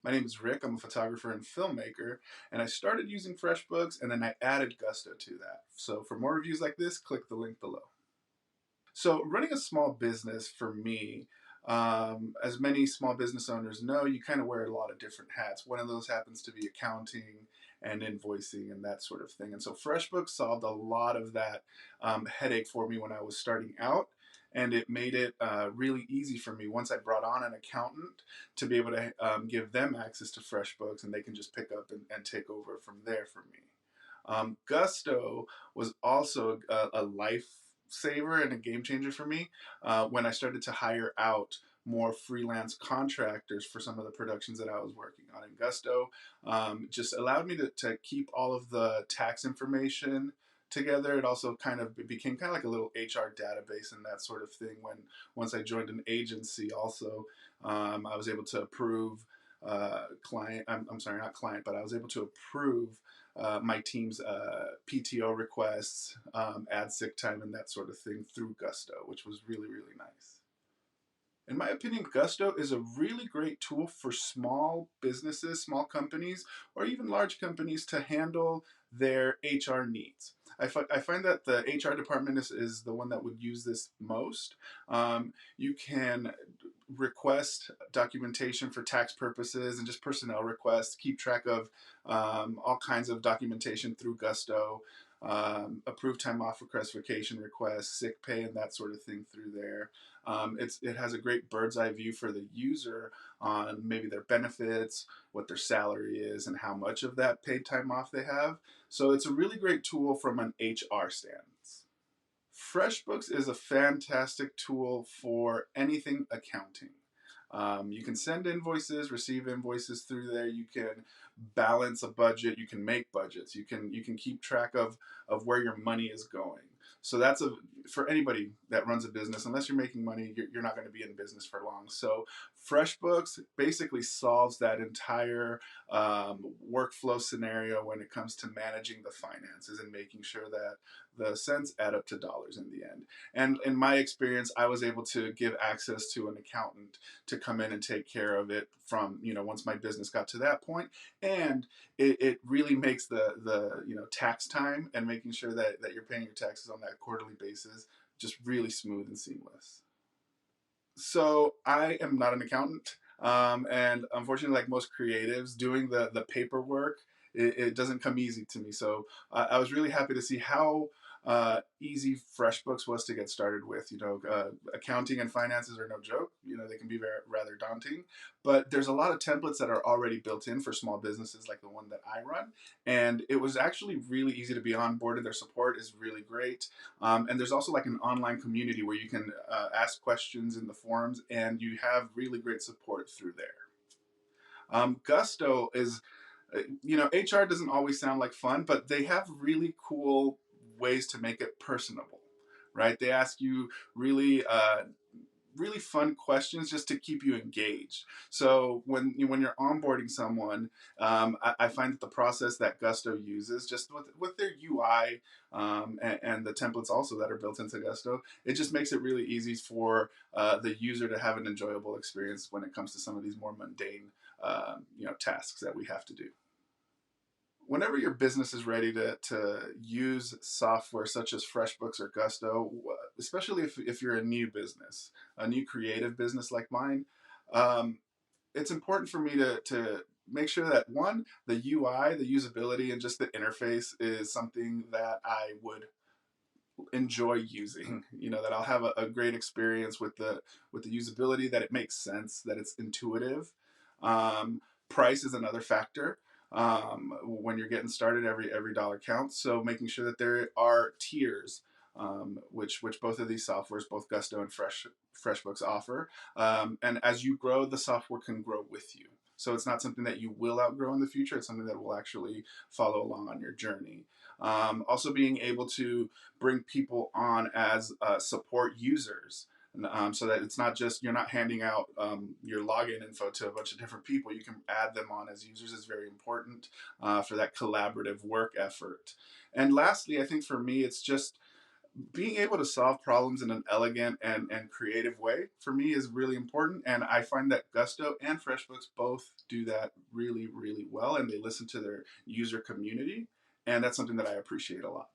My name is Rick. I'm a photographer and filmmaker, and I started using FreshBooks and then I added Gusto to that. So for more reviews like this, click the link below. So running a small business for me, as many small business owners know, you kind of wear a lot of different hats. One of those happens to be accounting and invoicing and that sort of thing. And so FreshBooks solved a lot of that headache for me when I was starting out. And it made it really easy for me once I brought on an accountant to be able to give them access to FreshBooks, and they can just pick up and take over from there for me. Gusto was also a lifesaver and a game changer for me when I started to hire out more freelance contractors for some of the productions that I was working on. And Gusto just allowed me to keep all of the tax information together. It also kind of became kind of like a little HR database and that sort of thing. When once I joined an agency, also I was able to approve client. I'm sorry, not client, but I was able to approve my team's PTO requests, add sick time, and that sort of thing through Gusto, which was really, really nice. In my opinion, Gusto is a really great tool for small businesses, small companies, or even large companies to handle their HR needs. I find that the HR department is the one that would use this most. You can request documentation for tax purposes and just personnel requests, keep track of all kinds of documentation through Gusto, approved time off classification requests, sick pay, and that sort of thing through there. It has a great bird's eye view for the user on maybe their benefits, what their salary is, and how much of that paid time off they have. So it's a really great tool from an HR stance. FreshBooks is a fantastic tool for anything accounting. You can send invoices, receive invoices through there. You can balance a budget. You can make budgets. You can keep track of where your money is going. So that's for anybody that runs a business. Unless you're making money, you're not going to be in business for long. So FreshBooks basically solves that entire workflow scenario when it comes to managing the finances and making sure that the cents add up to dollars in the end. And in my experience, I was able to give access to an accountant to come in and take care of it from, once my business got to that point. And it really makes the tax time and making sure that you're paying your taxes on that quarterly basis just really smooth and seamless. So I am not an accountant, and unfortunately, like most creatives, doing the paperwork, it doesn't come easy to me. So I was really happy to see how easy FreshBooks was to get started with. Accounting and finances are no joke. They can be rather daunting, but there's a lot of templates that are already built in for small businesses like the one that I run, and it was actually really easy to be onboarded. Their support is really great, and there's also like an online community where you can ask questions in the forums, and you have really great support through there. Gusto is, HR doesn't always sound like fun, but they have really cool ways to make it personable, right? They ask you really fun questions just to keep you engaged. So when you're onboarding someone, I find that the process that Gusto uses, just with their UI and the templates also that are built into Gusto, it just makes it really easy for the user to have an enjoyable experience when it comes to some of these more mundane tasks that we have to do. Whenever your business is ready to use software such as FreshBooks or Gusto, especially if you're a new business, a new creative business like mine, it's important for me to make sure that one, the UI, the usability, and just the interface is something that I would enjoy using. That I'll have a great experience with the usability, that it makes sense, that it's intuitive. Price is another factor. When you're getting started, every dollar counts. So making sure that there are tiers, which both of these softwares, both Gusto and FreshBooks offer. And as you grow, the software can grow with you. So it's not something that you will outgrow in the future. It's something that will actually follow along on your journey. Also being able to bring people on as support users. So that it's not just, you're not handing out your login info to a bunch of different people. You can add them on as users. Is very important for that collaborative work effort. And lastly, I think for me, it's just Being able to solve problems in an elegant and creative way for me is really important. And I find that Gusto and FreshBooks both do that really, really well. And they listen to their user community. And that's something that I appreciate a lot.